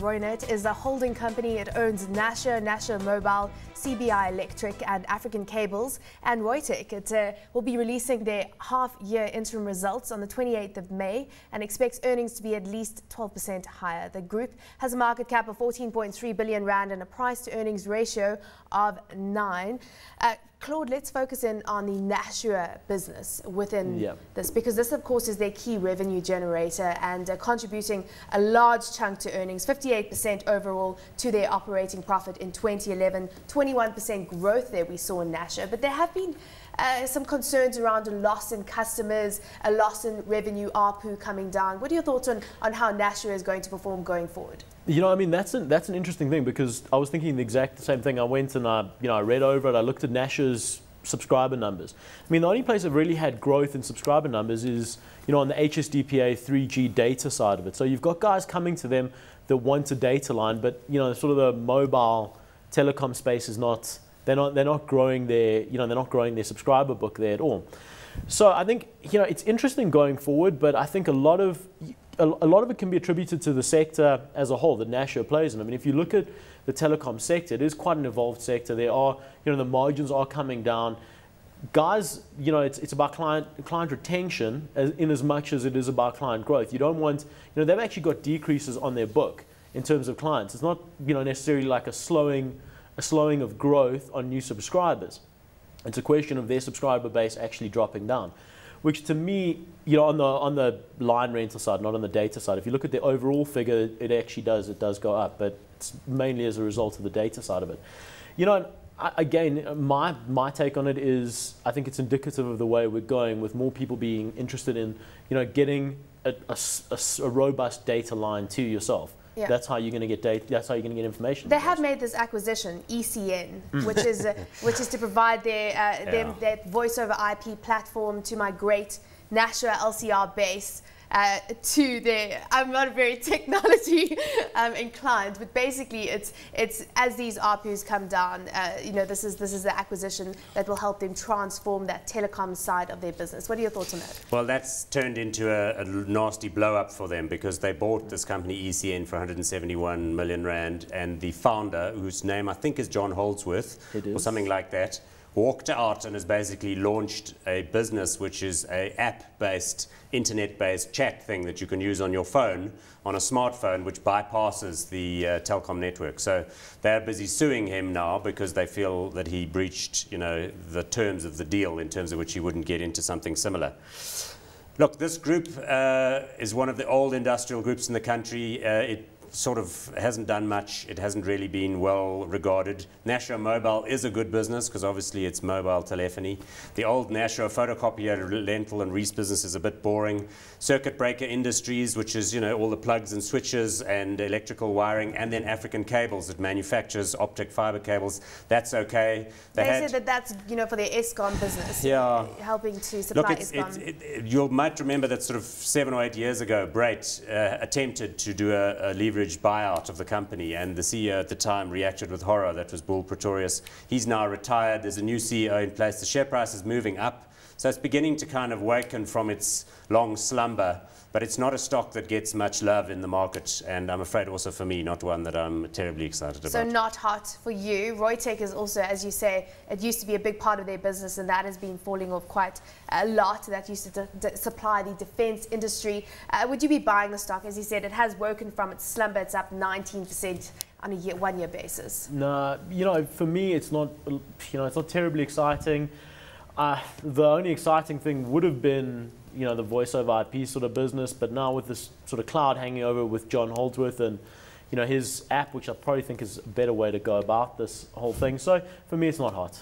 Reunert is a holding company. It owns Nashua Mobile, CBI Electric and African Cables, and Reutech. It will be releasing their half-year interim results on the 28th of May and expects earnings to be at least 12% higher. The group has a market cap of 14.3 billion rand and a price-to-earnings ratio of 9. Claude, let's focus in on the Nashua business within this, because this, of course, is their key revenue generator and contributing a large chunk to earnings, 58% overall to their operating profit in 2011, 21% growth there we saw in Nashua. But there have been some concerns around a loss in customers, a loss in revenue, ARPU coming down. What are your thoughts on how Nashua is going to perform going forward? You know, I mean, that's an interesting thing, because I was thinking the exact same thing. I went and I read over it. I looked at Nashua's subscriber numbers. I mean, the only place that really had growth in subscriber numbers is, on the HSDPA 3G data side of it. So you've got guys coming to them that want a data line, but sort of the mobile telecom space is not. They're not growing their subscriber book there at all. So I think it's interesting going forward, but I think a lot of it can be attributed to the sector as a whole that Nashua plays in. I mean, if you look at the telecom sector, it is quite an evolved sector. There are, the margins are coming down. Guys, it's about client retention in as much as it is about client growth. You don't want, they've actually got decreases on their book in terms of clients. It's not, necessarily like a slowing of growth on new subscribers. It's a question of their subscriber base actually dropping down, which to me, on the line rental side, not on the data side, if you look at the overall figure, it does go up, but it's mainly as a result of the data side of it. Again, my take on it is, I think it's indicative of the way we're going, with more people being interested in, getting a robust data line to yourself. Yeah. That's how you're going to get data. That's how you're going to get information. They have made this acquisition, ECN, which is to provide their voice over IP platform to migrate Nashua LCR base to their. I'm not very technology inclined, but basically it's as these ARPUs come down, this is the acquisition that will help them transform that telecom side of their business. What are your thoughts on that? Well, that's turned into a nasty blow up for them, because they bought this company ECN for 171 million rand, and the founder, whose name I think is John Holdsworth or something like that, walked out and has basically launched a business which is a app-based, internet-based chat thing that you can use on your phone, on a smartphone, which bypasses the telecom network. So they're busy suing him now because they feel that he breached, the terms of the deal, in terms of which he wouldn't get into something similar. Look, this group is one of the old industrial groups in the country. It sort of hasn't done much. It hasn't really been well regarded. Nashua Mobile is a good business, because obviously it's mobile telephony. The old Nashua photocopier, rental and lease business is a bit boring. Circuit breaker industries, which is all the plugs and switches and electrical wiring, and then African Cables that manufactures optic fiber cables. That's okay. They said that's for their Eskom business. Yeah, helping to supply Eskom. You might remember that sort of 7 or 8 years ago, Brait attempted to do a leverage buyout of the company, and the CEO at the time reacted with horror. That was Bull Pretorius. He's now retired. There's a new CEO in place. The share price is moving up, so it's beginning to kind of waken from its long slumber, but it's not a stock that gets much love in the market, and I'm afraid also for me, not one that I'm terribly excited about. So not hot for you. Reutech is also, as you say, it used to be a big part of their business, and that has been falling off quite a lot. That used to supply the defense industry. Would you be buying the stock? As you said, it has woken from its slumber. It's up 19% on a one-year basis. No, for me, it's not. It's not terribly exciting. The only exciting thing would have been, the voice over IP sort of business, but now with this sort of cloud hanging over with John Holdsworth and, his app, which I probably think is a better way to go about this whole thing. So for me, it's not hot.